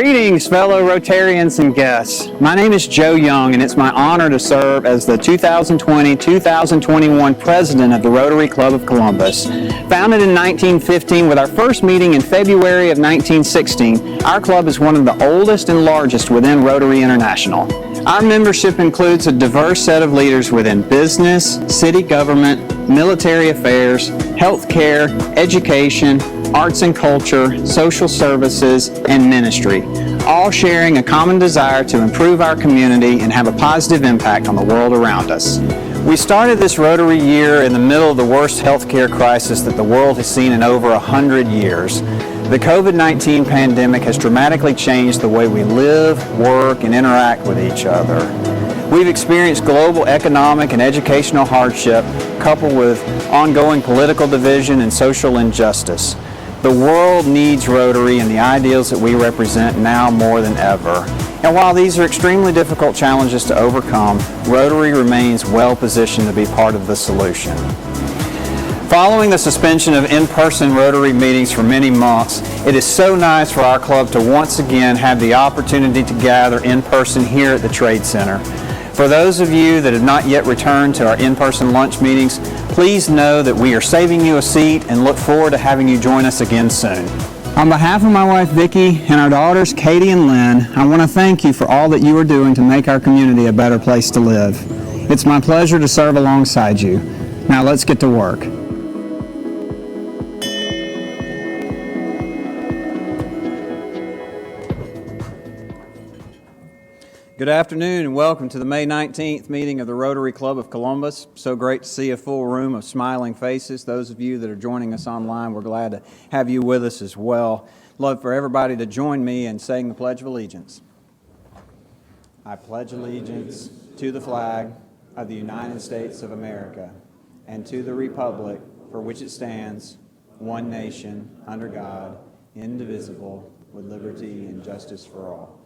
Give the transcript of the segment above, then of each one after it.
Greetings, fellow Rotarians and guests. My name is Joe Young, and it's my honor to serve as the 2020-2021 President of the Rotary Club of Columbus. Founded in 1915 with our first meeting in February of 1916, our club is one of the oldest and largest within Rotary International. Our membership includes a diverse set of leaders within business, city government, military affairs, healthcare, education, arts and culture, social services, and ministry, all sharing a common desire to improve our community and have a positive impact on the world around us. We started this Rotary year in the middle of the worst healthcare crisis that the world has seen in over 100 years. The COVID-19 pandemic has dramatically changed the way we live, work, and interact with each other. We've experienced global economic and educational hardship coupled with ongoing political division and social injustice. The world needs Rotary and the ideals that we represent now more than ever. And while these are extremely difficult challenges to overcome, Rotary remains well positioned to be part of the solution. Following the suspension of in-person Rotary meetings for many months, it is so nice for our club to once again have the opportunity to gather in person here at the Trade Center. For those of you that have not yet returned to our in-person lunch meetings, please know that we are saving you a seat and look forward to having you join us again soon. On behalf of my wife Vicki and our daughters Katie and Lynn, I want to thank you for all that you are doing to make our community a better place to live. It's my pleasure to serve alongside you. Now let's get to work. Good afternoon and welcome to the May 19th meeting of the Rotary Club of Columbus. So great to see a full room of smiling faces. Those of you that are joining us online, we're glad to have you with us as well. Love for everybody to join me in saying the Pledge of Allegiance. I pledge allegiance to the flag of the United States of America and to the republic for which it stands, one nation, under God, indivisible, with liberty and justice for all.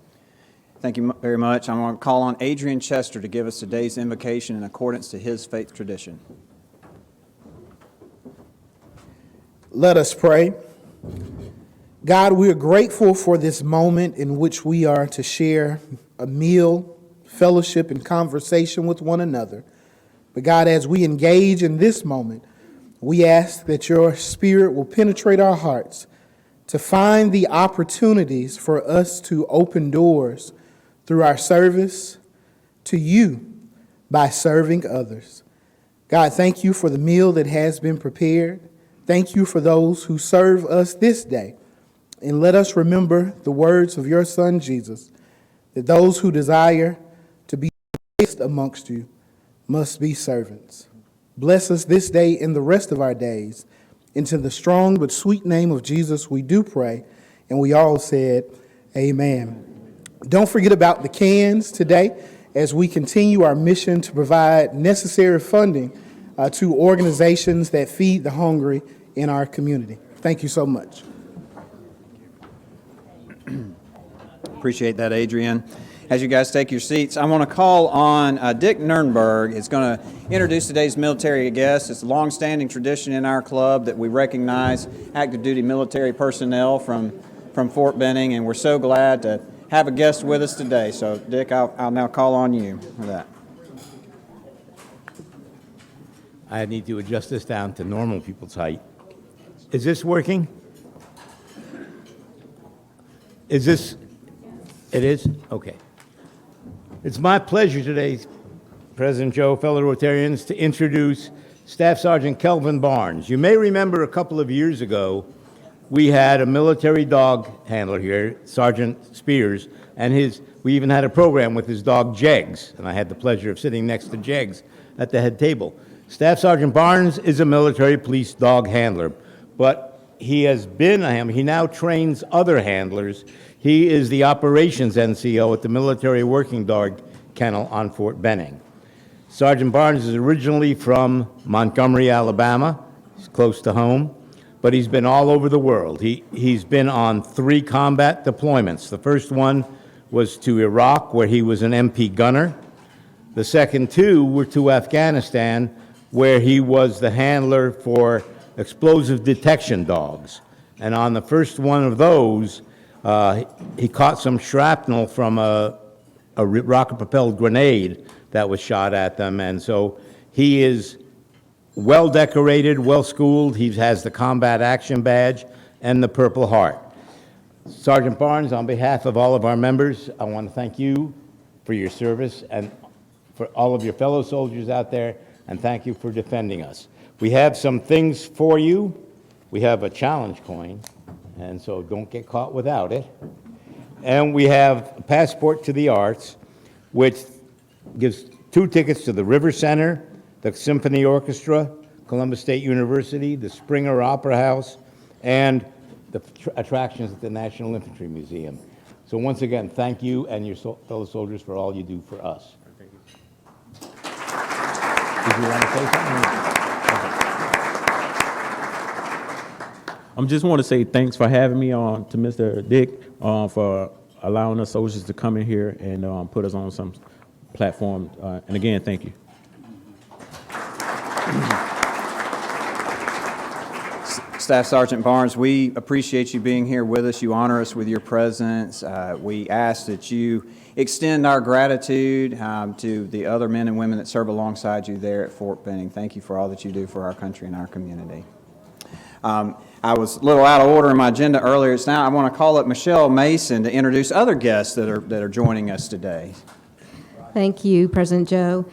Thank you very much. I'm going to call on Adrian Chester to give us today's invocation in accordance to his faith tradition. Let us pray. God, we are grateful for this moment in which we are to share a meal, fellowship, and conversation with one another. But God, as we engage in this moment, we ask that your Spirit will penetrate our hearts to find the opportunities for us to open doors through our service to you by serving others. God, thank you for the meal that has been prepared. Thank you for those who serve us this day. And let us remember the words of your Son, Jesus, that those who desire to be greatest amongst you must be servants. Bless us this day and the rest of our days. Into the strong but sweet name of Jesus we do pray. And we all said, amen. Don't forget about the cans today as we continue our mission to provide necessary funding to organizations that feed the hungry in our community. Thank you so much. Appreciate that, Adrian. As you guys take your seats, I want to call on Dick Nurnberg. He's going to introduce today's military guest. It's a long-standing tradition in our club that we recognize active duty military personnel from Fort Benning, and we're so glad to have a guest with us today. So, Dick, I'll now call on you for that. I need to adjust this down to normal people's height. Is this working? Is this? It is? Okay. It's my pleasure today, President Joe, fellow Rotarians, to introduce Staff Sergeant Kelvin Barnes. You may remember a couple of years ago, we had a military dog handler here, Sergeant Spears, and we even had a program with his dog Jegs, and I had the pleasure of sitting next to Jegs at the head table. Staff Sergeant Barnes is a military police dog handler, but he now trains other handlers. He is the operations NCO at the Military Working Dog Kennel on Fort Benning. Sergeant Barnes is originally from Montgomery, Alabama. He's close to home. But he's been all over the world. He's been on 3 combat deployments. The first one was to Iraq, where he was an MP gunner. The second 2 were to Afghanistan, where he was the handler for explosive detection dogs. And on the first one of those, He caught some shrapnel from a rocket-propelled grenade that was shot at them, and so he is well decorated, well schooled. He has the combat action badge and the Purple Heart. Sergeant Barnes, on behalf of all of our members, I want to thank you for your service and for all of your fellow soldiers out there, and thank you for defending us. We have some things for you. We have a challenge coin, and so don't get caught without it. And we have a passport to the arts, which gives 2 tickets to the River Center, the Symphony Orchestra, Columbus State University, the Springer Opera House, and the attractions at the National Infantry Museum. So once again, thank you and your fellow soldiers for all you do for us. Thank you. Did you want to say something? I just want to say thanks for having me on to Mr. Dick for allowing us soldiers to come in here and put us on some platform. And again, thank you. Staff Sergeant Barnes, we appreciate you being here with us. You honor us with your presence. We ask that you extend our gratitude to the other men and women that serve alongside you there at Fort Benning. Thank you for all that you do for our country and our community. I was a little out of order in my agenda earlier. It's now I want to call up Michelle Mason to introduce other guests that are joining us today. Thank you, President Joe.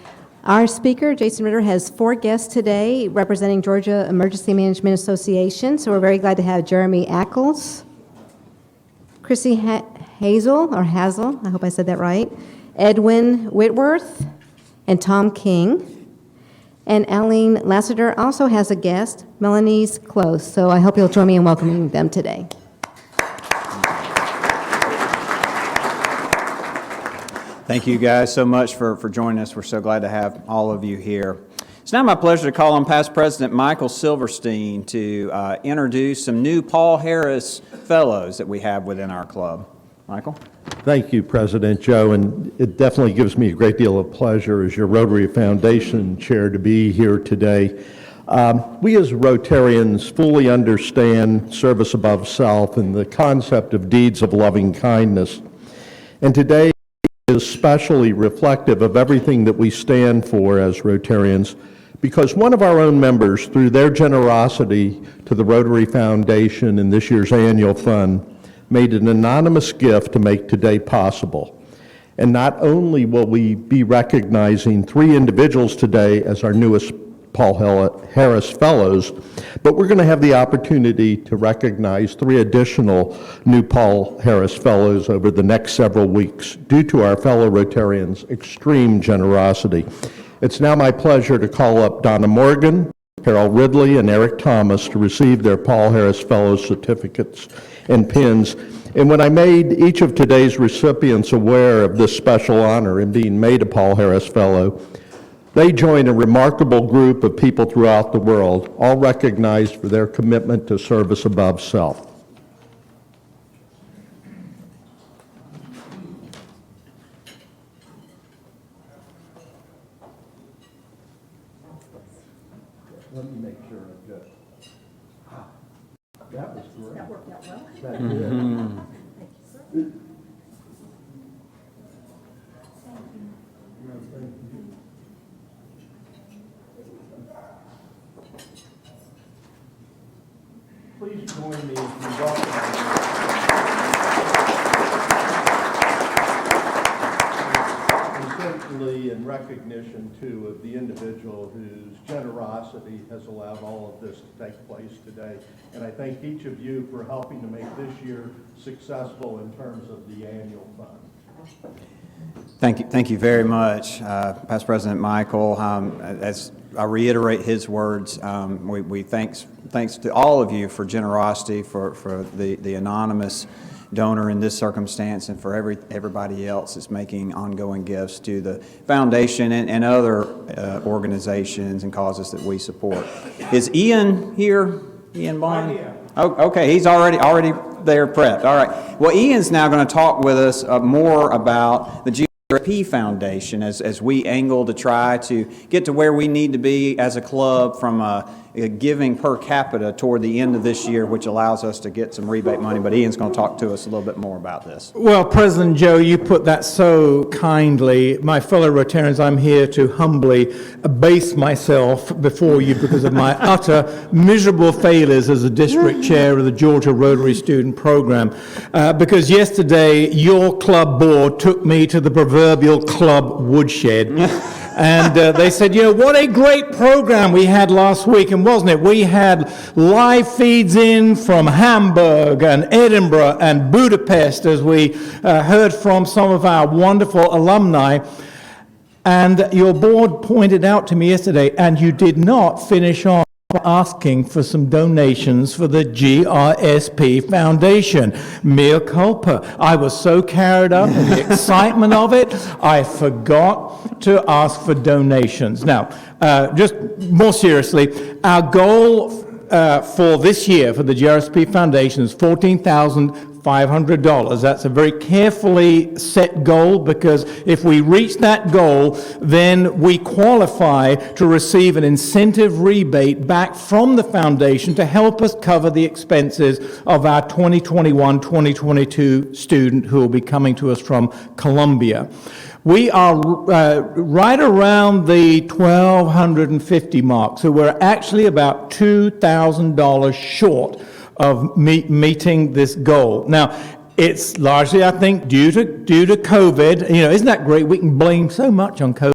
Our speaker, Jason Ritter, has 4 guests today representing Georgia Emergency Management Association. So we're very glad to have Jeremy Ackles, Chrissy Hazel, I hope I said that right, Edwin Whitworth, and Tom King. And Aline Lassiter also has a guest, Melanie's Close. So I hope you'll join me in welcoming them today. Thank you guys so much for joining us. We're so glad to have all of you here. It's now my pleasure to call on Past-president Michael Silverstein to introduce some new Paul Harris Fellows that we have within our club. Michael? Thank you, President Joe, and it definitely gives me a great deal of pleasure as your Rotary Foundation Chair to be here today. We as Rotarians fully understand service above self and the concept of deeds of loving kindness. And today is especially reflective of everything that we stand for as Rotarians, because one of our own members, through their generosity to the Rotary Foundation in this year's annual fund, made an anonymous gift to make today possible. And not only will we be recognizing 3 individuals today as our newest Paul Harris Fellows, but we're going to have the opportunity to recognize 3 additional new Paul Harris Fellows over the next several weeks due to our fellow Rotarians' extreme generosity. It's now my pleasure to call up Donna Morgan, Carol Ridley, and Eric Thomas to receive their Paul Harris Fellows certificates and pins. And when I made each of today's recipients aware of this special honor in being made a Paul Harris Fellow, they join a remarkable group of people throughout the world, all recognized for their commitment to service above self. Let me make sure I'm good. That was great. That worked out well. That did. Please join me in welcoming and certainly in recognition, too, of the individual whose generosity has allowed all of this to take place today. And I thank each of you for helping to make this year successful in terms of the annual fund. Thank you very much, Past President Michael. As I reiterate his words, we thanks to all of you for generosity, for the anonymous donor in this circumstance, and for everybody else that's making ongoing gifts to the foundation and other organizations and causes that we support. Is Ian here? Ian Bond? Oh, okay, he's already there prepped. All right. Well, Ian's now going to talk with us more about the GRP Foundation as we angle to try to get to where we need to be as a club from a giving per capita toward the end of this year, which allows us to get some rebate money. But Ian's going to talk to us a little bit more about this. Well, President Joe, you put that so kindly. My fellow Rotarians, I'm here to humbly abase myself before you because of my utter miserable failures as a district chair of the Georgia Rotary Student Program. Because yesterday, your club board took me to the proverbial club woodshed. And they said, you know, what a great program we had last week, and wasn't it? We had live feeds in from Hamburg and Edinburgh and Budapest as we heard from some of our wonderful alumni. And your board pointed out to me yesterday, and you did not finish on asking for some donations for the GRSP Foundation. Mea culpa. I was so carried up in the excitement of it, I forgot to ask for donations. Now, just more seriously, our goal for this year for the GRSP Foundation is $14,500. That's a very carefully set goal, because if we reach that goal, then we qualify to receive an incentive rebate back from the foundation to help us cover the expenses of our 2021-2022 student who will be coming to us from Columbia. We are right around the $1,250 mark, so we're actually about $2,000 short of meeting this goal. Now, it's largely, I think, due to COVID. You know, isn't that great? We can blame so much on COVID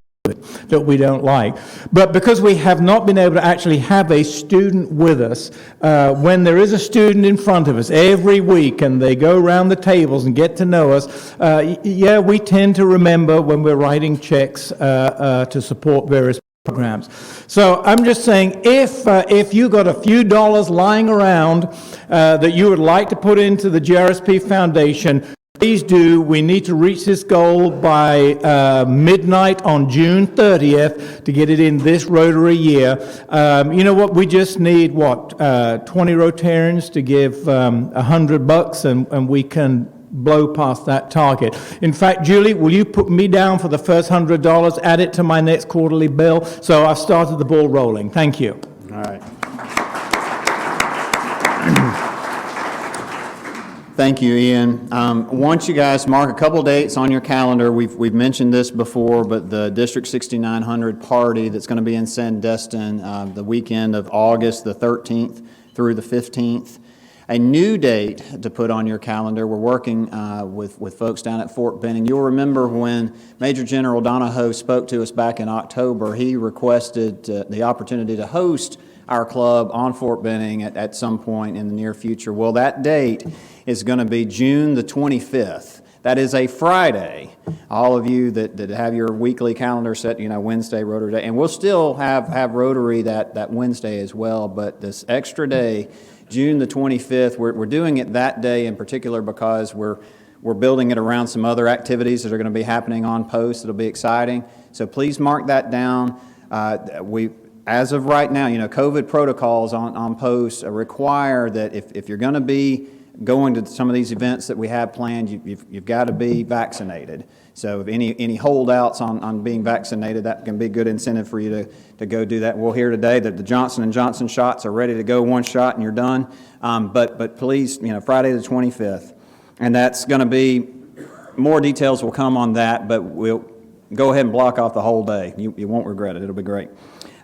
that we don't like. But because we have not been able to actually have a student with us, when there is a student in front of us every week and they go around the tables and get to know us, yeah, we tend to remember when we're writing checks to support various programs. So I'm just saying, if you got a few dollars lying around that you would like to put into the GRSP Foundation, please do. We need to reach this goal by midnight on June 30th to get it in this Rotary year. You know what? We just need, 20 Rotarians to give $100, and we can blow past that target. In fact, Julie, will you put me down for the first $100, add it to my next quarterly bill? So I've started the ball rolling. Thank you. All right. Thank you, Ian. Once you guys mark a couple dates on your calendar, we've mentioned this before, but the District 6900 party that's going to be in Sandestin the weekend of August the 13th through the 15th. A new date to put on your calendar. We're working with folks down at Fort Benning. You'll remember when Major General Donahoe spoke to us back in October, he requested the opportunity to host our club on Fort Benning at some point in the near future. Well, that date is going to be June the 25th. That is a Friday. All of you that have your weekly calendar set, you know, Wednesday, Rotary Day, and we'll still have Rotary that Wednesday as well, but this extra day, June the 25th, we're doing it that day in particular because we're building it around some other activities that are going to be happening on post. It'll be exciting. So please mark that down. As of right now, you know, COVID protocols on post require that if you're going to be going to some of these events that we have planned, you've got to be vaccinated. So if any holdouts on being vaccinated, that can be a good incentive for you to go do that. We'll hear today that the Johnson & Johnson shots are ready to go, one shot and you're done. But please, you know, Friday the 25th. And that's going to be, more details will come on that, but we'll go ahead and block off the whole day. You won't regret it. It'll be great.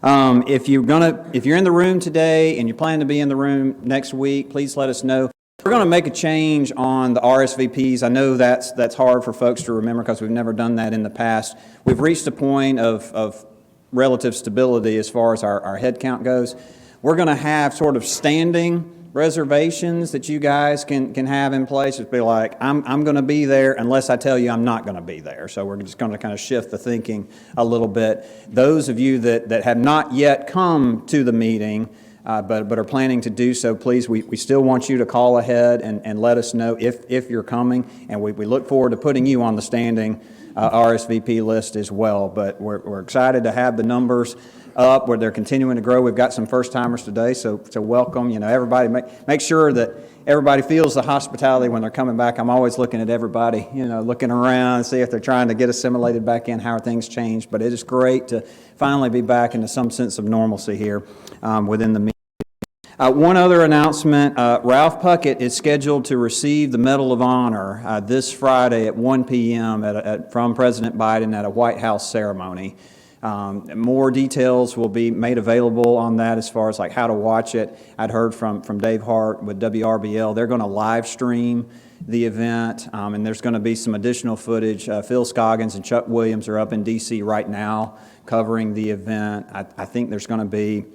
If you're in the room today and you plan to be in the room next week, please let us know. We're going to make a change on the RSVPs. I know that's hard for folks to remember because we've never done that in the past. We've reached a point of relative stability as far as our head count goes. We're going to have sort of standing reservations that you guys can have in place. It'd be like, I'm going to be there unless I tell you I'm not going to be there. So we're just going to kind of shift the thinking a little bit. Those of you that have not yet come to the meeting but are planning to do so, please, we still want you to call ahead and let us know if you're coming, and we look forward to putting you on the standing RSVP list as well. But we're excited to have the numbers up where they're continuing to grow. We've got some first timers today, so welcome. You know, everybody make sure that everybody feels the hospitality when they're coming back. I'm always looking at everybody, you know, looking around, see if they're trying to get assimilated back in, how are things changed. But it is great to finally be back into some sense of normalcy here within the meeting. One other announcement, Ralph Puckett is scheduled to receive the Medal of Honor this Friday at 1 p.m. From President Biden at a White House ceremony. More details will be made available on that as far as like how to watch it. I'd heard from Dave Hart with WRBL. They're going to live stream the event, and there's going to be some additional footage. Phil Scoggins and Chuck Williams are up in D.C. right now covering the event. I think there's going to be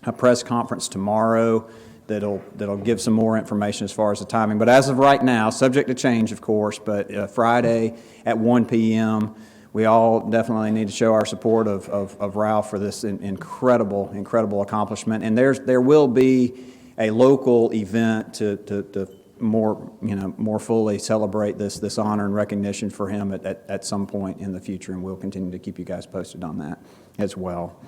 a press conference tomorrow that'll give some more information as far as the timing. But as of right now, subject to change, of course, but Friday at 1 p.m., we all definitely need to show our support of Ralph for this incredible accomplishment. And there will be a local event to more fully celebrate this honor and recognition for him at some point in the future, and we'll continue to keep you guys posted on that as well.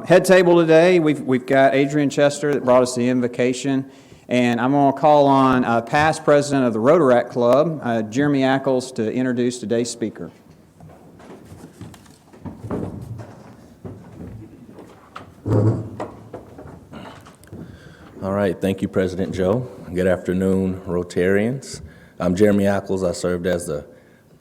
Head table today, we've got Adrian Chester that brought us the invocation, and I'm going to call on past president of the Rotaract Club, Jeremy Ackles, to introduce today's speaker. All right, thank you, President Joe. Good afternoon, Rotarians. I'm Jeremy Ackles. I served as the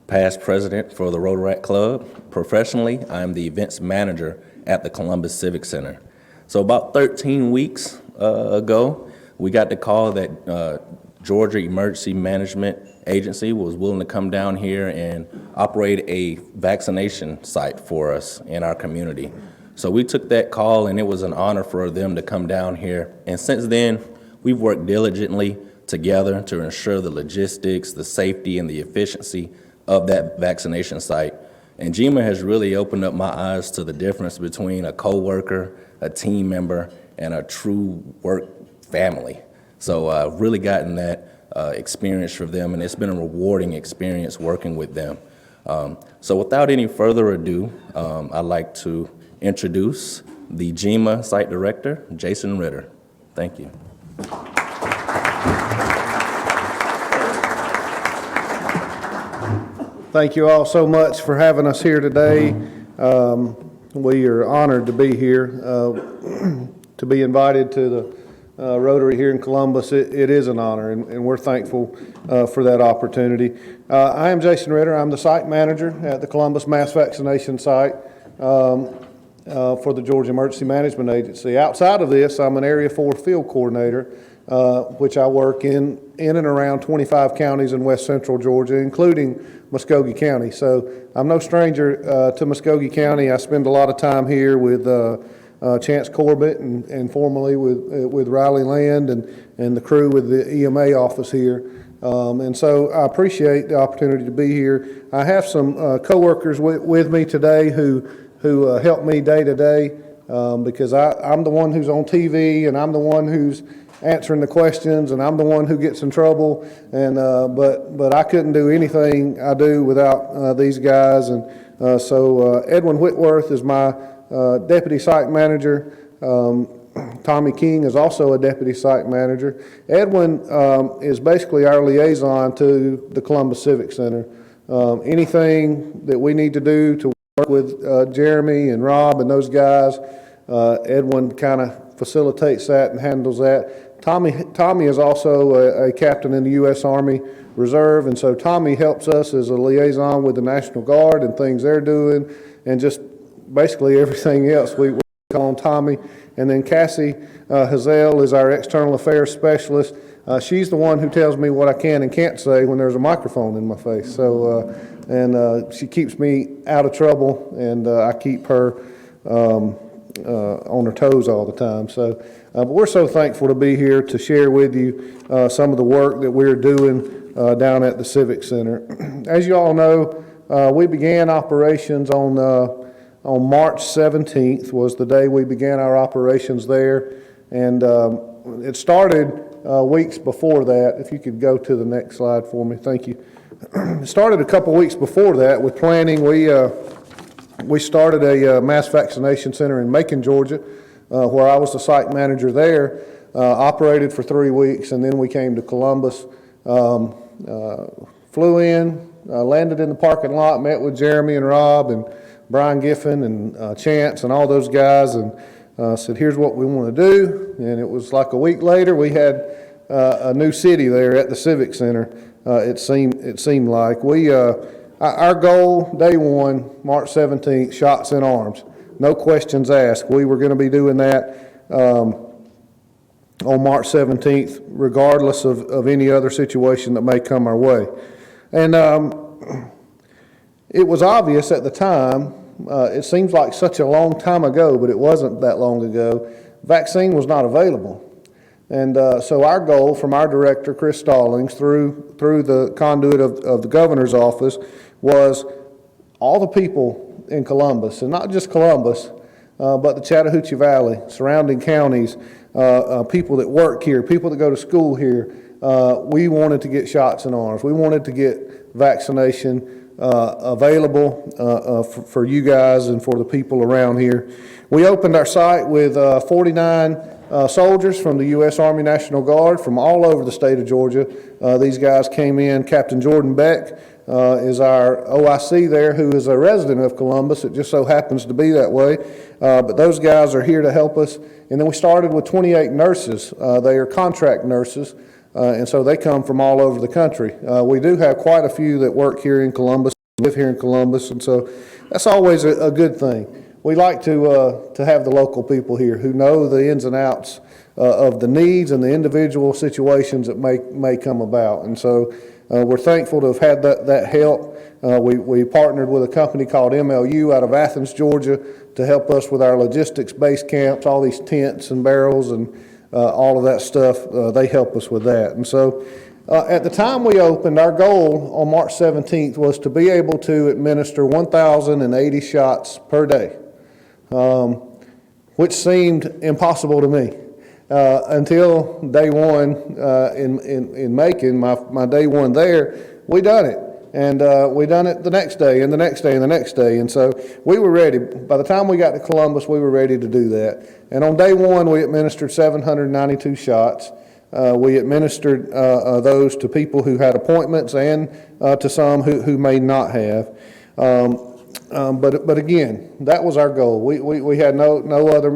past president for the Rotaract Club. Professionally, I'm the events manager at the Columbus Civic Center. So about 13 weeks ago, we got the call that Georgia Emergency Management Agency was willing to come down here and operate a vaccination site for us in our community. So we took that call, and it was an honor for them to come down here. And since then, we've worked diligently together to ensure the logistics, the safety, and the efficiency of that vaccination site. And Jima has really opened up my eyes to the difference between a coworker, a team member, and a true work family. So I've really gotten that experience from them, and it's been a rewarding experience working with them. So without any further ado, I'd like to introduce the GEMA Site Director, Jason Ritter. Thank you. Thank you all so much for having us here today. We are honored to be here, to be invited to the Rotary here in Columbus. It is an honor, and we're thankful for that opportunity. I am Jason Ritter. I'm the site manager at the Columbus Mass Vaccination Site for the Georgia Emergency Management Agency. Outside of this, I'm an Area 4 field coordinator, which I work in and around 25 counties in west central Georgia, including Muskogee County. So I'm no stranger to Muskogee County. I spend a lot of time here with Chance Corbett and formerly with Riley Land and the crew with the EMA office here. And so I appreciate the opportunity to be here. I have some coworkers with me today who help me day to day because I'm the one who's on TV, and I'm the one who's answering the questions, and I'm the one who gets in trouble. And but I couldn't do anything I do without these guys. And so Edwin Whitworth is my deputy site manager. Tommy King is also a deputy site manager. Edwin is basically our liaison to the Columbus Civic Center. Anything that we need to do to work with Jeremy and Rob and those guys, Edwin kind of facilitates that and handles that. Tommy is also a captain in the U.S. Army Reserve, and so Tommy helps us as a liaison with the National Guard and things they're doing, and just basically everything else we call on Tommy. And then Cassie Hazel is our external affairs specialist. She's the one who tells me what I can and can't say when there's a microphone in my face. So, and she keeps me out of trouble, and I keep her on her toes all the time. So, but we're so thankful to be here to share with you some of the work that we're doing down at the Civic Center. As you all know, we began operations on March 17th was the day we began our operations there, and it started weeks before that. If you could go to the next slide for me, thank you. It started a couple weeks before that with planning. We started a mass vaccination center in Macon, Georgia, where I was the site manager there, operated for 3 weeks, and then we came to Columbus, flew in, landed in the parking lot, met with Jeremy and Rob and Brian Giffen and Chance and all those guys, and said, here's what we want to do. And it was like a week later, we had a new city there at the Civic Center. It seemed like our goal, day one, March 17th, shots in arms, no questions asked. We were going to be doing that on March 17th, regardless of any other situation that may come our way. And it was obvious at the time. It seems like such a long time ago, but it wasn't that long ago. Vaccine was not available. And so our goal from our director, Chris Stallings, through the conduit of the governor's office, was all the people in Columbus, and not just Columbus, but the Chattahoochee Valley, surrounding counties, people that work here, people that go to school here. We wanted to get shots in arms. We wanted to get vaccination available for you guys and for the people around here. We opened our site with 49 soldiers from the U.S. Army National Guard from all over the state of Georgia. These guys came in. Captain Jordan Beck is our OIC there, who is a resident of Columbus. It just so happens to be that way. But those guys are here to help us. And then we started with 28 nurses. They are contract nurses, and so they come from all over the country. We do have quite a few that work here in Columbus, live here in Columbus, and so that's always a good thing. We like to have the local people here who know the ins and outs of the needs and the individual situations that may come about. And so we're thankful to have had that help. We partnered with a company called MLU out of Athens, Georgia, to help us with our logistics base camps, all these tents and barrels and all of that stuff. They help us with that. And so at the time we opened, our goal on March 17th was to be able to administer 1,080 shots per day. Which seemed impossible to me until day one in Macon, my day one there. We done it, and we done it the next day and the next day and the next day, and so we were ready. By the time we got to Columbus, we were ready to do that. And on day one, we administered 792 shots. We administered those to people who had appointments and to some who may not have. But again, that was our goal. We had no other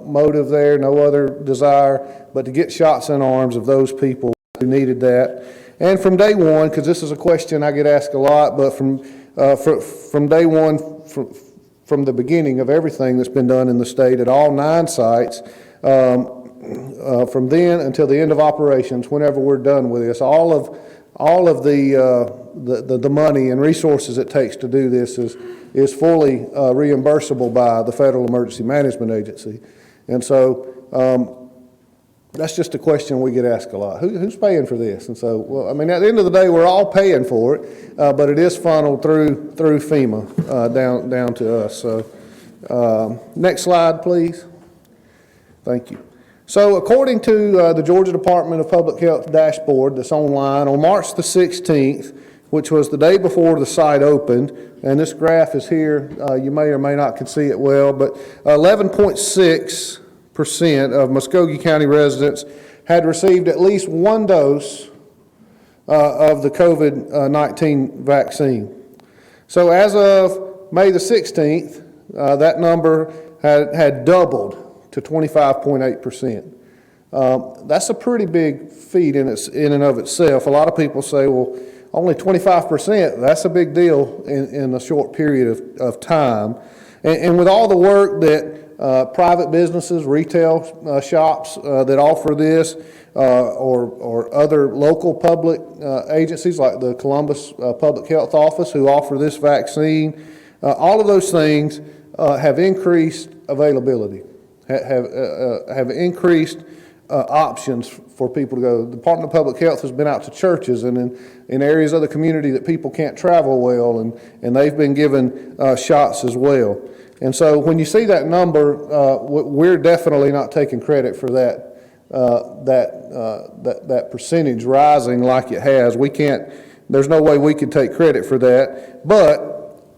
motive there, no other desire, but to get shots in arms of those people who needed that. And from day one, because this is a question I get asked a lot, but from day one, from the beginning of everything that's been done in the state at all 9 sites, from then until the end of operations, whenever we're done with this, all of the money and resources it takes to do this is fully reimbursable by the Federal Emergency Management Agency. And so that's just a question we get asked a lot. Who's paying for this? And so, well, I mean, at the end of the day, we're all paying for it, but it is funneled through FEMA down to us. So next slide, please. Thank you. So according to the Georgia Department of Public Health dashboard that's online, on March the 16th, which was the day before the site opened, and this graph is here, you may or may not can see it well, but 11.6% of Muskogee County residents had received at least one dose of the COVID-19 vaccine. So as of May the 16th, that number had doubled to 25.8%. That's a pretty big feat in and of itself. A lot of people say, well, only 25%, that's a big deal in a short period of time. And with all the work that private businesses, retail shops that offer this, or other local public agencies like the Columbus Public Health Office who offer this vaccine, all of those things have increased availability. Have increased options for people to go. The Department of Public Health has been out to churches and in areas of the community that people can't travel well, and they've been given shots as well. And so when you see that number, we're definitely not taking credit for that percentage rising like it has. We can't there's no way we could take credit for that. But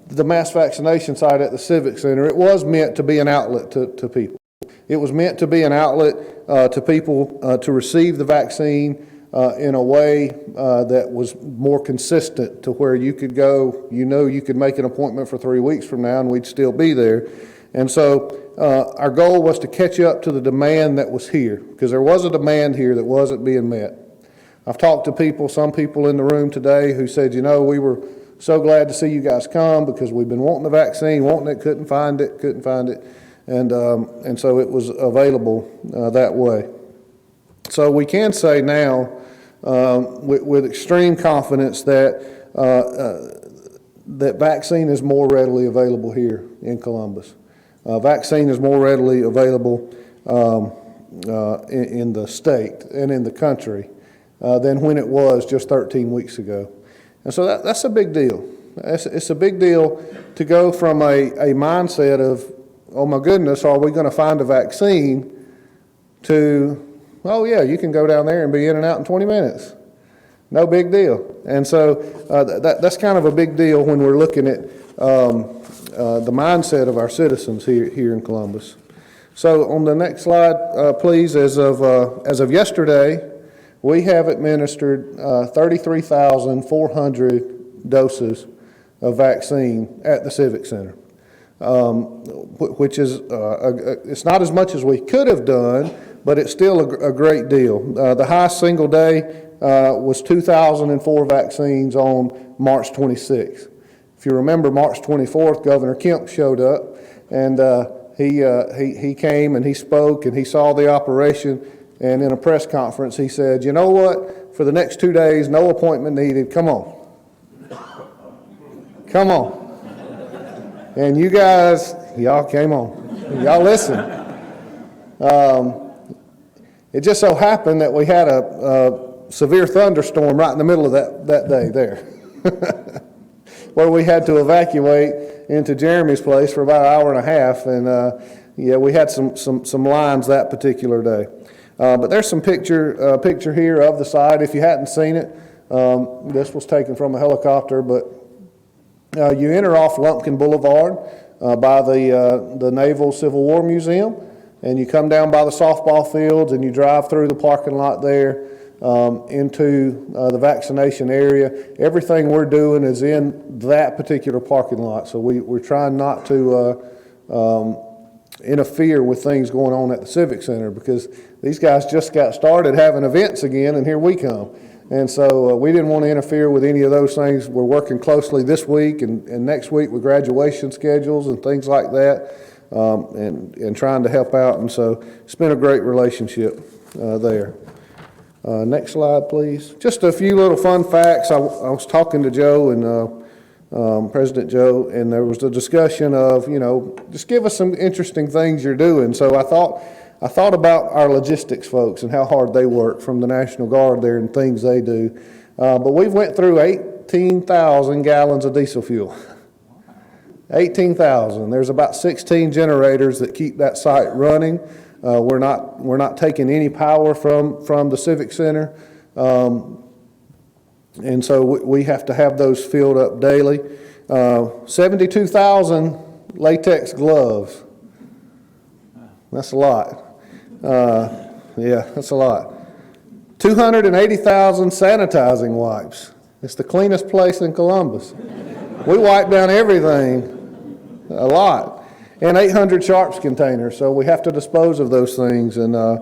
the mass vaccination site at the Civic Center, it was meant to be an outlet to people. It was meant to be an outlet to people to receive the vaccine in a way that was more consistent, to where you could go, you could make an appointment for 3 weeks from now and we'd still be there. And so our goal was to catch up to the demand that was here, because there was a demand here that wasn't being met. I've talked to people, some people in the room today, who said, we were so glad to see you guys come because we've been wanting the vaccine, wanting it, couldn't find it. And so it was available that way. So we can say now with extreme confidence that that vaccine is more readily available here in Columbus. Vaccine is more readily available in the state and in the country than when it was just 13 weeks ago. And so that's a big deal. It's a big deal to go from a mindset of, oh my goodness, are we going to find a vaccine, to, oh yeah, you can go down there and be in and out in 20 minutes. No big deal. And so that's kind of a big deal when we're looking at the mindset of our citizens here in Columbus. So on the next slide, please, as of yesterday, we have administered 33,400 doses of vaccine at the Civic Center, which is it's not as much as we could have done, but it's still a great deal. The highest single day was 2,004 vaccines on March 26th. If you remember, March 24th, Governor Kemp showed up, and he came and he spoke and he saw the operation, and in a press conference he said, you know what, for the next 2 days, no appointment needed, come on. Come on. And you guys, y'all came on. Y'all listened. It just so happened that we had a severe thunderstorm right in the middle of that day there, where we had to evacuate into Jeremy's place for about an hour and a half, and yeah, we had some lines that particular day. But there's some picture here of the site. If you hadn't seen it, this was taken from a helicopter, but you enter off Lumpkin Boulevard by the Naval Civil War Museum, and you come down by the softball fields and you drive through the parking lot there into the vaccination area. Everything we're doing is in that particular parking lot, so we're trying not to interfere with things going on at the Civic Center, because these guys just got started having events again, and here we come. And so we didn't want to interfere with any of those things. We're working closely this week and next week with graduation schedules and things like that, and trying to help out. And so it's been a great relationship there. Next slide, please. Just a few little fun facts. I was talking to Joe and President Joe, and there was a discussion of, just give us some interesting things you're doing. So I thought about our logistics folks and how hard they work from the National Guard there and things they do. But we've went through 18,000 gallons of diesel fuel. 18,000. There's about 16 generators that keep that site running. We're not taking any power from the Civic Center. And so we have to have those filled up daily. 72,000 latex gloves. That's a lot. Yeah, that's a lot. 280,000 sanitizing wipes. It's the cleanest place in Columbus. We wipe down everything a lot. And 800 sharps containers, so we have to dispose of those things in a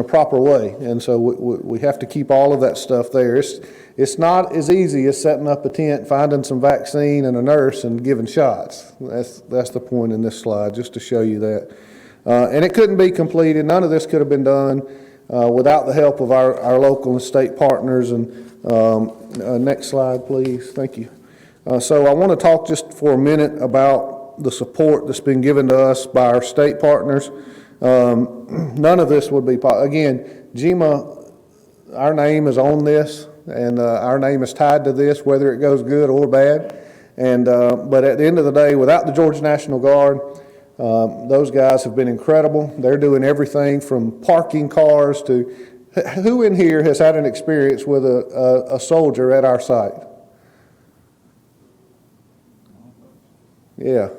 proper way. And so we have to keep all of that stuff there. It's not as easy as setting up a tent, finding some vaccine and a nurse and giving shots. That's the point in this slide, just to show you that. And it couldn't be completed. None of this could have been done without the help of our local and state partners. And next slide, please. Thank you. So I want to talk just for a minute about the support that's been given to us by our state partners. None of this would be possible. Again, Jima, our name is on this, and our name is tied to this, whether it goes good or bad. And but at the end of the day, without the Georgia National Guard, those guys have been incredible. They're doing everything from parking cars to Who in here has had an experience with a soldier at our site? Yeah.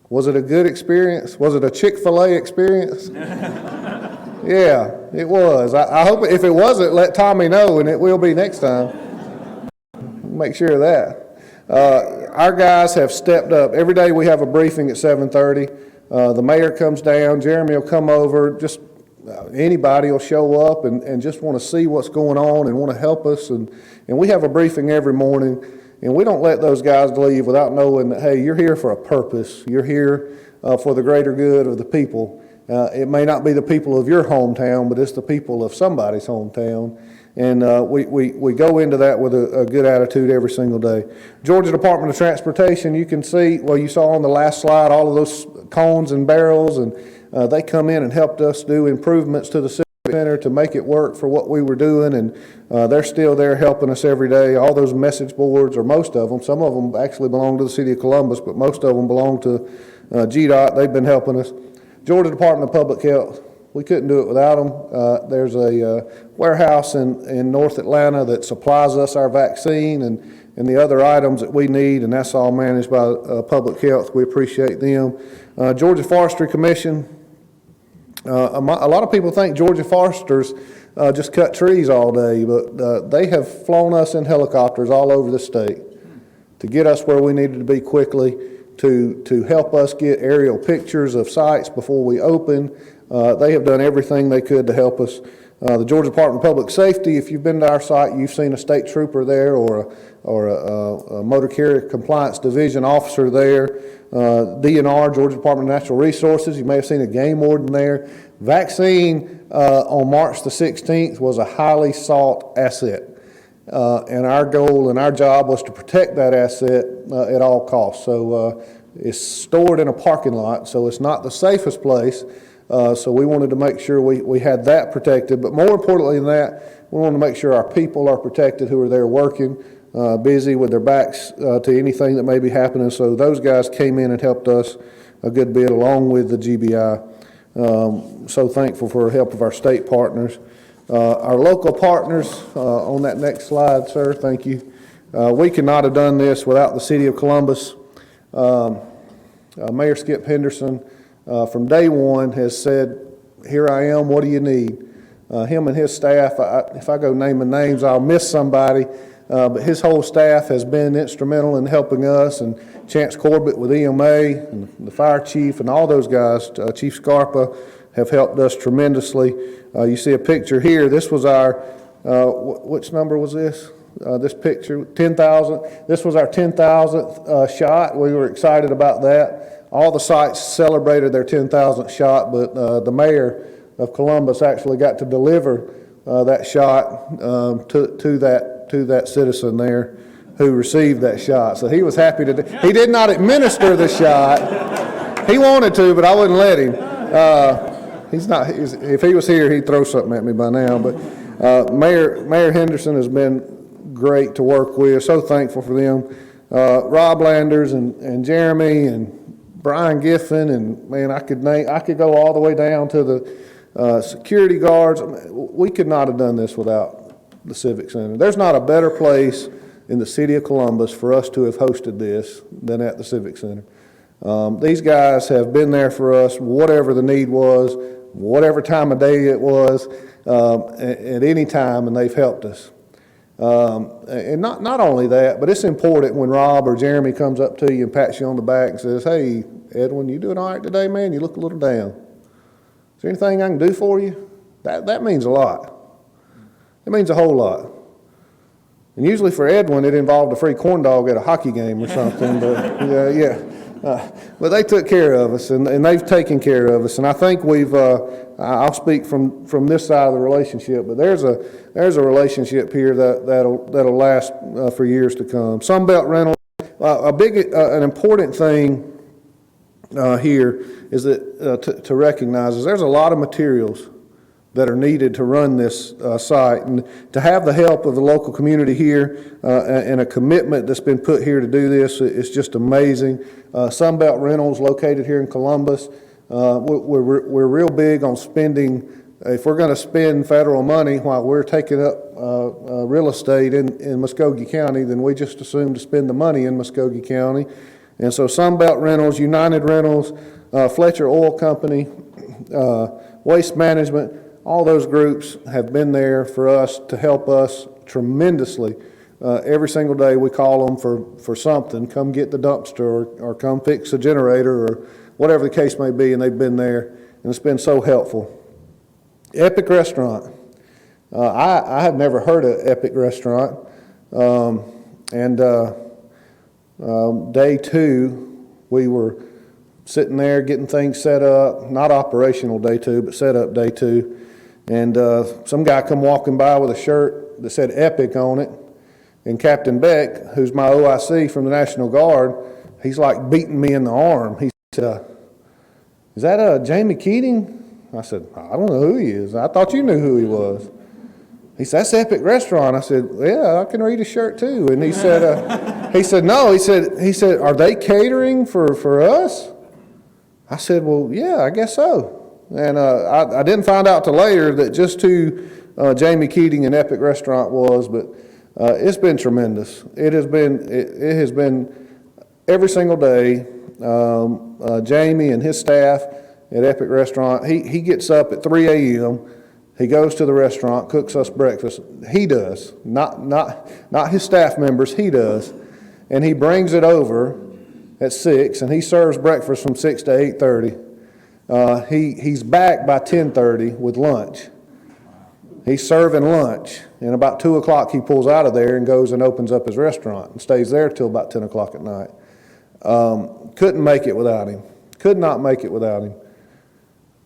Was it a good experience? Was it a Chick-fil-A experience? Yeah, it was. I hope if it wasn't, let Tommy know, and it will be next time. Make sure of that. Our guys have stepped up. Every day we have a briefing at 7:30. The mayor comes down, Jeremy will come over, just anybody will show up and just want to see what's going on and want to help us. And we have a briefing every morning, and we don't let those guys leave without knowing that, hey, you're here for a purpose. You're here for the greater good of the people. It may not be the people of your hometown, but it's the people of somebody's hometown. And we go into that with a good attitude every single day. Georgia Department of Transportation, you can see, well, you saw on the last slide all of those cones and barrels, and they come in and helped us do improvements to the Civic Center to make it work for what we were doing, and they're still there helping us every day. All those message boards, or most of them, some of them actually belong to the City of Columbus, but most of them belong to GDOT. They've been helping us. Georgia Department of Public Health, we couldn't do it without them. There's a warehouse in North Atlanta that supplies us our vaccine and the other items that we need, and that's all managed by Public Health. We appreciate them. Georgia Forestry Commission, a lot of people think Georgia Foresters just cut trees all day, but they have flown us in helicopters all over the state to get us where we needed to be quickly, to help us get aerial pictures of sites before we open. They have done everything they could to help us. The Georgia Department of Public Safety, if you've been to our site, you've seen a state trooper there or a motor carrier compliance division officer there. DNR, Georgia Department of Natural Resources, you may have seen a game warden there. Vaccine on March the 16th was a highly sought asset. And our goal and our job was to protect that asset at all costs. So it's stored in a parking lot, so it's not the safest place. So we wanted to make sure we had that protected. But more importantly than that, we wanted to make sure our people are protected who are there working, busy with their backs to anything that may be happening. So those guys came in and helped us a good bit along with the GBI. So thankful for the help of our state partners. Our local partners, on that next slide, sir, thank you. We could not have done this without the City of Columbus. Mayor Skip Henderson, from day one, has said, here I am, what do you need? Him and his staff, if I go naming names, I'll miss somebody, but his whole staff has been instrumental in helping us, and Chance Corbett with EMA, and the fire chief, and all those guys, Chief Scarpa, have helped us tremendously. You see a picture here. This was our, which number was this? This picture, 10,000. This was our 10,000th shot. We were excited about that. All the sites celebrated their 10,000th shot, but the mayor of Columbus actually got to deliver that shot to that citizen there who received that shot. So he was happy to. He did not administer the shot. He wanted to, but I wouldn't let him. If he was here, he'd throw something at me by now. But Mayor Henderson has been great to work with. So thankful for them. Rob Landers and Jeremy and Brian Giffen, and man, I could go all the way down to the security guards. We could not have done this without the Civic Center. There's not a better place in the city of Columbus for us to have hosted this than at the Civic Center. These guys have been there for us, whatever the need was, whatever time of day it was, at any time, and they've helped us. And not only that, but it's important when Rob or Jeremy comes up to you and pats you on the back and says, hey, Edwin, you doing all right today, man? You look a little down. Is there anything I can do for you? That means a lot. It means a whole lot. And usually for Edwin, it involved a free corn dog at a hockey game or something, but yeah. But they took care of us, and they've taken care of us, and I think we've. I'll speak from this side of the relationship, but there's a relationship here that'll last for years to come. Sunbelt Rental, an important thing here is that to recognize is there's a lot of materials that are needed to run this site, and to have the help of the local community here and a commitment that's been put here to do this is just amazing. Sunbelt Rentals, located here in Columbus, we're real big on spending if we're going to spend federal money while we're taking up real estate in Muskogee County, then we just assume to spend the money in Muskogee County. And so Sunbelt Rentals, United Rentals, Fletcher Oil Company, Waste Management, all those groups have been there for us to help us tremendously. Every single day we call them for something, come get the dumpster or come fix a generator or whatever the case may be, and they've been there, and it's been so helpful. Epic Restaurant. I have never heard of Epic Restaurant. Day two, we were sitting there getting things set up, not operational day two, but set up day two. And some guy come walking by with a shirt that said Epic on it. And Captain Beck, who's my OIC from the National Guard, he's like beating me in the arm. He said, is that Jamie Keating? I said, I don't know who he is. I thought you knew who he was. He said, that's Epic Restaurant. I said, yeah, I can read his shirt too. And he said, no. He said, are they catering for us? I said, well, yeah, I guess so. And I didn't find out till later that just who Jamie Keating and Epic Restaurant was, but it's been tremendous. It has been every single day. Jamie and his staff at Epic Restaurant, he gets up at 3 a.m., he goes to the restaurant, cooks us breakfast. He does, not his staff members, he does. And he brings it over at 6, and he serves breakfast from 6 to 8:30. He's back by 10:30 with lunch. He's serving lunch, and about 2 o'clock he pulls out of there and goes and opens up his restaurant and stays there till about 10 o'clock at night. Couldn't make it without him. Could not make it without him.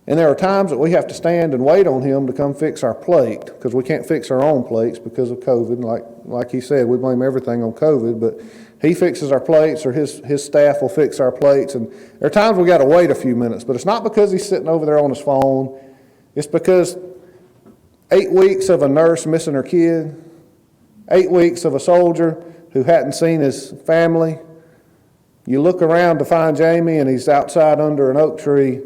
And there are times that we have to stand and wait on him to come fix our plate because we can't fix our own plates because of COVID. Like he said, we blame everything on COVID, but he fixes our plates or his staff will fix our plates. And there are times we got to wait a few minutes, but it's not because he's sitting over there on his phone. It's because 8 weeks of a nurse missing her kid, 8 weeks of a soldier who hadn't seen his family. You look around to find Jamie and he's outside under an oak tree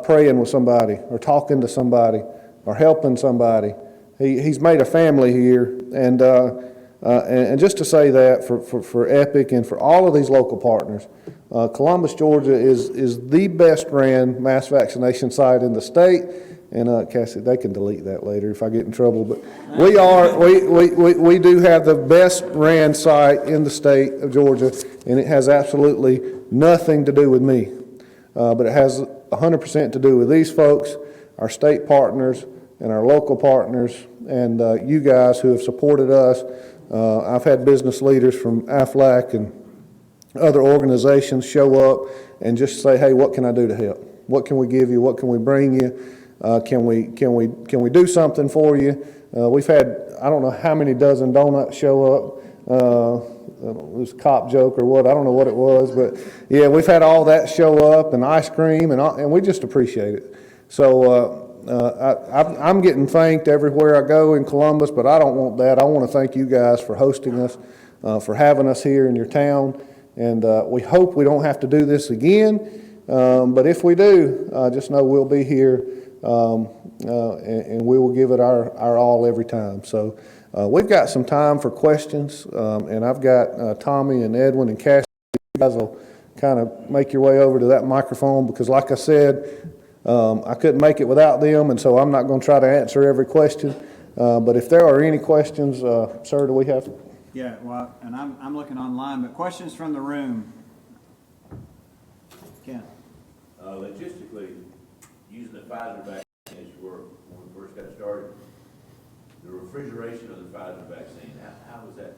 praying with somebody or talking to somebody or helping somebody. He's made a family here. And just to say that for Epic and for all of these local partners, Columbus, Georgia is the best ran mass vaccination site in the state. And Cassie, they can delete that later if I get in trouble. But we do have the best ran site in the state of Georgia, and it has absolutely nothing to do with me. But it has 100% to do with these folks, our state partners, and our local partners, and you guys who have supported us. I've had business leaders from AFLAC and other organizations show up and just say, hey, what can I do to help? What can we give you? What can we bring you? Can we do something for you? We've had, I don't know how many dozen donuts show up. It was a cop joke or what, I don't know what it was, but yeah, we've had all that show up and ice cream and we just appreciate it. So I'm getting thanked everywhere I go in Columbus, but I don't want that. I want to thank you guys for hosting us, for having us here in your town, and we hope we don't have to do this again, but if we do, just know we'll be here. And we will give it our all every time. So we've got some time for questions, and I've got Tommy and Edwin and Cassie. You guys will kind of make your way over to that microphone because, like I said, I couldn't make it without them, and so I'm not going to try to answer every question. But if there are any questions, sir, do we have? Yeah, well, and I'm looking online, but questions from the room. Ken. Logistically, using the Pfizer vaccine as you were when we first got started, the refrigeration of the Pfizer vaccine, how was that?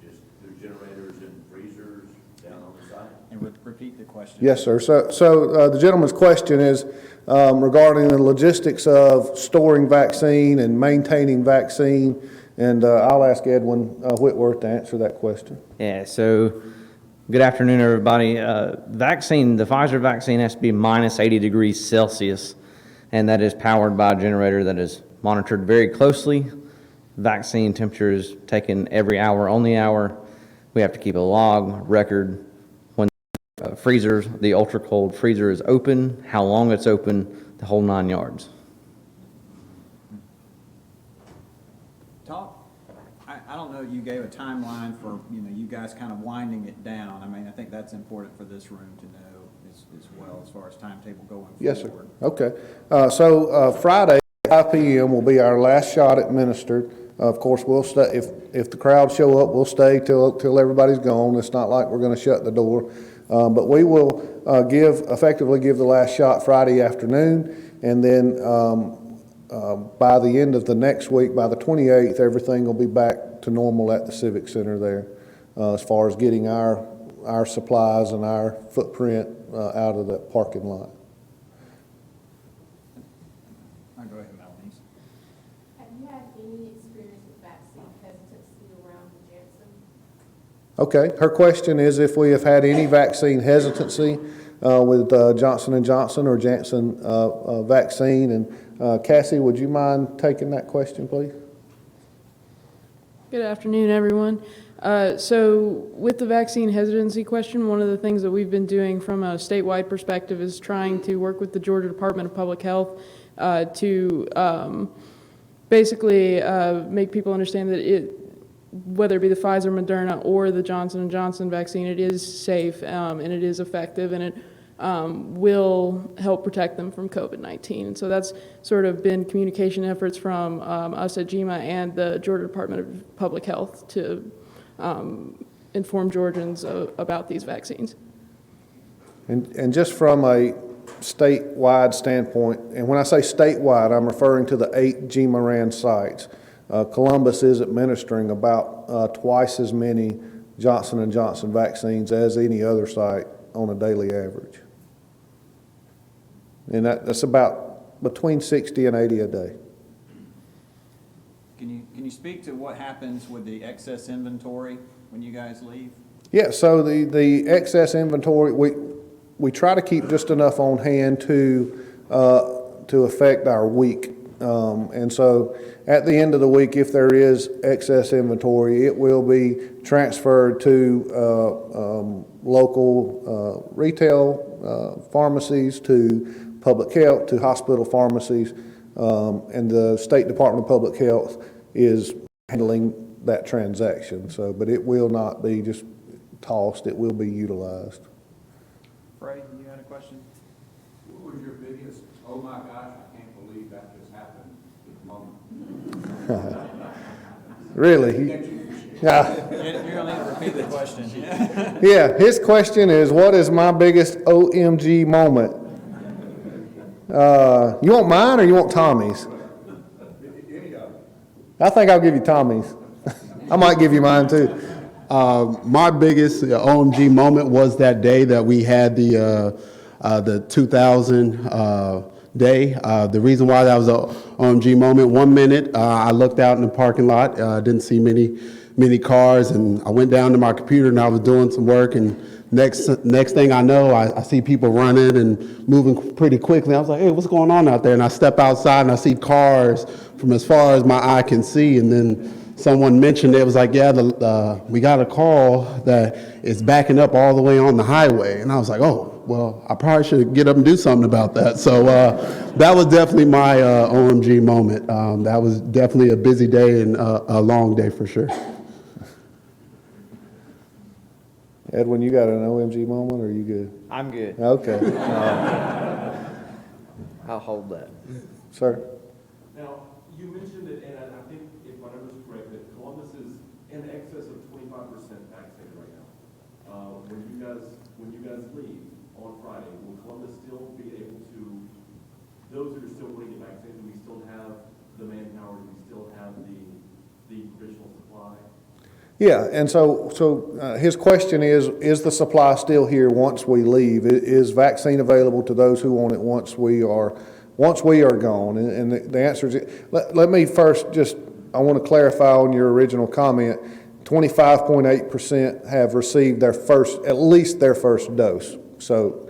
Just through generators and freezers down on the site? And repeat the question. Yes, sir. So the gentleman's question is regarding the logistics of storing vaccine and maintaining vaccine, and I'll ask Edwin Whitworth to answer that question. Yeah, so good afternoon, everybody. The Pfizer vaccine has to be minus 80 degrees Celsius, and that is powered by a generator that is monitored very closely. Vaccine temperature is taken every hour on the hour. We have to keep a log record when the ultra cold freezer is open, how long it's open, the whole 9 yards. know you gave a timeline for, you guys kind of winding it down. I mean, I think that's important for this room to know as well, as far as timetable going forward. Yes, sir. Okay. So Friday, 5 p.m. will be our last shot administered. Of course, we'll stay, if the crowd show up, we'll stay till everybody's gone. It's not like we're going to shut the door. But we will effectively give the last shot Friday afternoon, and then by the end of the next week, by the 28th, everything will be back to normal at the Civic Center there, as far as getting our supplies and our footprint out of that parking lot. Go ahead, Melanie. Have you had any experience with vaccine hesitancy around the Janssen? Okay, her question is if we have had any vaccine hesitancy with Johnson & Johnson or Janssen vaccine. And Cassie, would you mind taking that question, please? Good afternoon, everyone. So with the vaccine hesitancy question, one of the things that we've been doing from a statewide perspective is trying to work with the Georgia Department of Public Health to basically make people understand that whether it be the Pfizer, Moderna, or the Johnson & Johnson vaccine, it is safe and it is effective, and it will help protect them from COVID-19. And so that's sort of been communication efforts from us at GEMA and the Georgia Department of Public Health to inform Georgians about these vaccines. And just from a statewide standpoint, and when I say statewide, I'm referring to the 8 GEMA ran sites. Columbus is administering about twice as many Johnson & Johnson vaccines as any other site on a daily average. And that's about between 60 and 80 a day. Can you speak to what happens with the excess inventory when you guys leave? Yeah, so the excess inventory, we try to keep just enough on hand to affect our week. And so at the end of the week, if there is excess inventory, it will be transferred to local retail pharmacies, to public health, to hospital pharmacies, and the State Department of Public Health is handling that transaction. So, but it will not be just tossed, it will be utilized. Fred, you had a question? What was your biggest, oh my gosh, I can't believe that just happened moment? Really? Yeah. You're going to need to repeat the question. Yeah, his question is, what is my biggest OMG moment? You want mine or you want Tommy's? I think I'll give you Tommy's. I might give you mine too. My biggest OMG moment was that day that we had the 2000 day. The reason why that was an OMG moment, 1 minute, I looked out in the parking lot, didn't see many cars, and I went down to my computer and I was doing some work, and next thing I know, I see people running and moving pretty quickly. I was like, hey, what's going on out there? And I step outside and I see cars from as far as my eye can see, and then someone mentioned it was like, yeah, we got a call that is backing up all the way on the highway. And I was like, oh, well, I probably should get up and do something about that. So that was definitely my OMG moment. That was definitely a busy day and a long day for sure. Edwin, you got an OMG moment, or are you good? I'm good. Okay. I'll hold that. Sir? Now, you mentioned it, and I think if my number is correct, that Columbus is in excess of 25% vaccinated right now. When you guys leave on Friday, will Columbus still be able to, those that are still going to get vaccinated, do we still have the manpower, do we still have the provisional supply? Yeah, and so his question is the supply still here once we leave? Is vaccine available to those who want it once we are gone? And the answer is, let me first I want to clarify on your original comment, 25.8% have received at least their first dose. So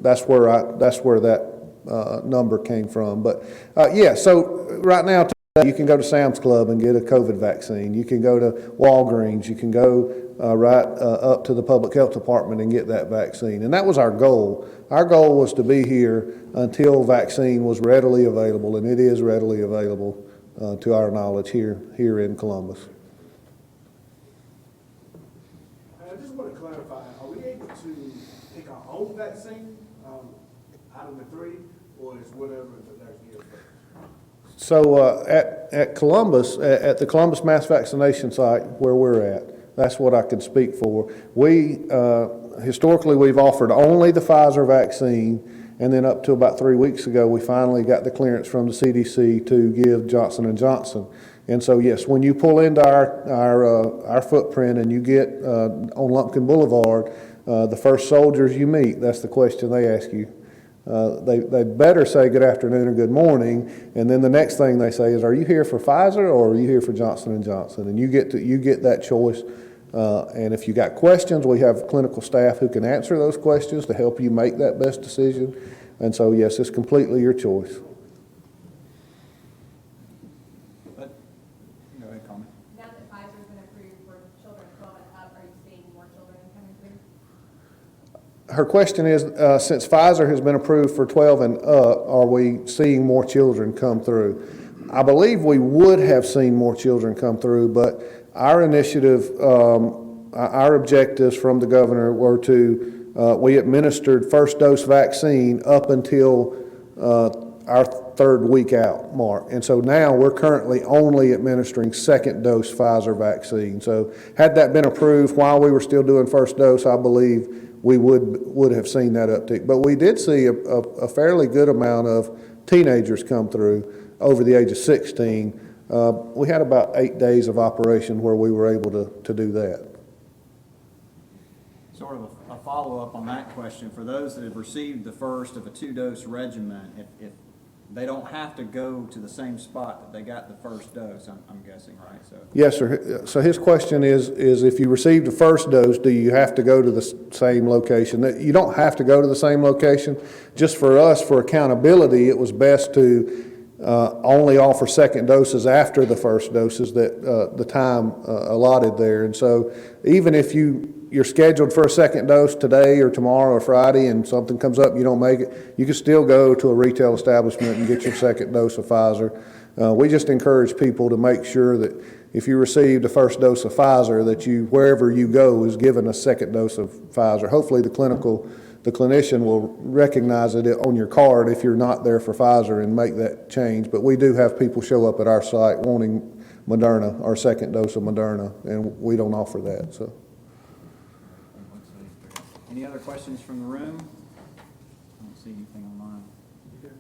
that's where that number came from. But yeah, so right now, you can go to Sam's Club and get a COVID vaccine. You can go to Walgreens. You can go right up to the public health department and get that vaccine. And that was our goal. Our goal was to be here until vaccine was readily available, and it is readily available to our knowledge here in Columbus. to pick our own vaccine out of the three, or is whatever the nurse gives first? So at Columbus, at the Columbus Mass Vaccination Site where we're at, that's what I can speak for. We, historically, we've offered only the Pfizer vaccine, and then up to about 3 weeks ago, we finally got the clearance from the CDC to give Johnson & Johnson. And so, yes, when you pull into our footprint and you get on Lumpkin Boulevard, the first soldiers you meet, that's the question they ask you. They better say good afternoon or good morning, and then the next thing they say is, "Are you here for Pfizer or are you here for Johnson & Johnson?" And you get that choice. And if you got questions, we have clinical staff who can answer those questions to help you make that best decision. And so, yes, it's completely your choice. But, go ahead, comment. Now that Pfizer's been approved for children 12 and up, are you seeing more children coming through? Her question is, since Pfizer has been approved for 12 and up, are we seeing more children come through? I believe we would have seen more children come through, but our initiative, our objectives from the governor were to, we administered first dose vaccine up until our third week out mark. And so now we're currently only administering second dose Pfizer vaccine. So had that been approved while we were still doing first dose, I believe we would have seen that uptick. But we did see a fairly good amount of teenagers come through over the age of 16. We had about 8 days of operation where we were able to do that. Sort of a follow-up on that question, for those that have received the first of a 2-dose regimen, if they don't have to go to the same spot that they got the first dose, I'm guessing, right? So. Yes, sir. So his question is if you received the first dose, do you have to go to the same location? You don't have to go to the same location. Just for us, for accountability, it was best to only offer second doses after the first doses, that the time allotted there. And so even if you're scheduled for a second dose today or tomorrow or Friday and something comes up and you don't make it, you can still go to a retail establishment and get your second dose of Pfizer. We just encourage people to make sure that if you received a first dose of Pfizer, that you, wherever you go, is given a second dose of Pfizer. Hopefully the clinician will recognize it on your card if you're not there for Pfizer and make that change. But we do have people show up at our site wanting Moderna, our second dose of Moderna, and we don't offer that. So. Any other questions from the room? I don't see anything online. Okay,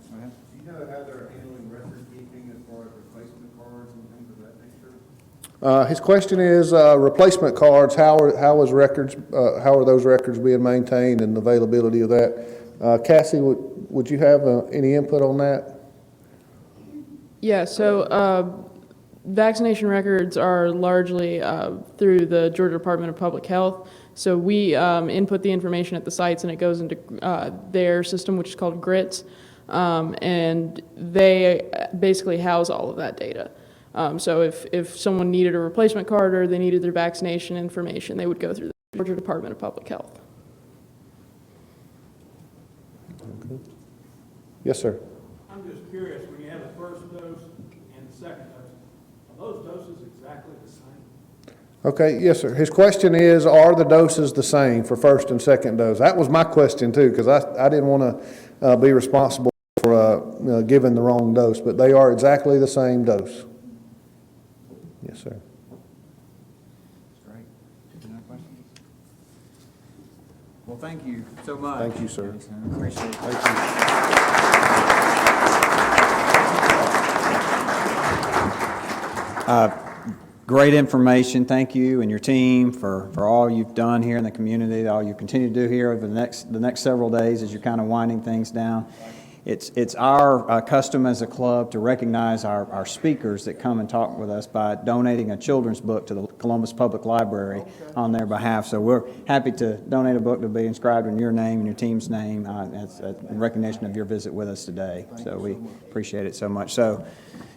go ahead. Do you know how they're handling record keeping as far as replacement cards and things of that nature? His question is replacement cards. How are those records being maintained and the availability of that? Cassie, would you have any input on that? Yeah. So vaccination records are largely through the Georgia Department of Public Health. So we input the information at the sites, and it goes into their system, which is called GRITS, and they basically house all of that data. So if someone needed a replacement card or they needed their vaccination information, they would go through the Georgia Department of Public Health. Okay. Yes, sir. I'm just curious, when you have the first dose and the second dose, are those doses exactly the same? Okay, yes, sir. His question is, are the doses the same for first and second dose? That was my question too, because I didn't want to be responsible for giving the wrong dose, but they are exactly the same dose. Yes, sir. That's great. Any other questions? Well, thank you so much. Thank you, sir. Appreciate it. Thank you. Great information. Thank you and your team for all you've done here in the community, all you continue to do here over the next several days as you're kind of winding things down. It's our custom as a club to recognize our speakers that come and talk with us by donating a children's book to the Columbus Public Library on their behalf. So we're happy to donate a book to be inscribed in your name and your team's name in recognition of your visit with us today. So we appreciate it so much. So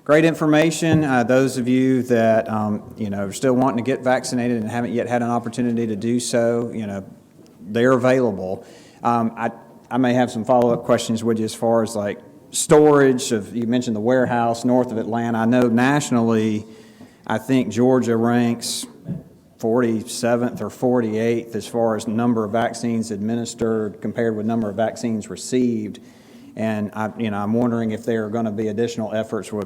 great information. Those of you that are still wanting to get vaccinated and haven't yet had an opportunity to do so, they're available. I may have some follow-up questions with you as far as like storage of, you mentioned the warehouse north of Atlanta. I know nationally, I think Georgia ranks 47th or 48th as far as number of vaccines administered compared with number of vaccines received. And I'm wondering if there are going to be additional efforts where,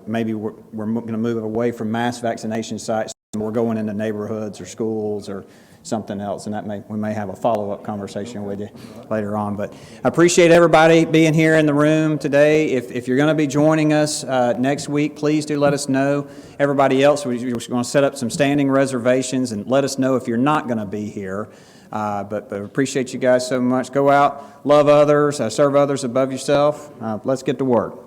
maybe we're going to move away from mass vaccination sites and we're going into neighborhoods or schools or something else, and we may have a follow-up conversation with you later on. But I appreciate everybody being here in the room today. If you're going to be joining us next week, please do let us know. Everybody else, we're going to set up some standing reservations and let us know if you're not going to be here. But appreciate you guys so much. Go out, love others, serve others above yourself. Let's get to work.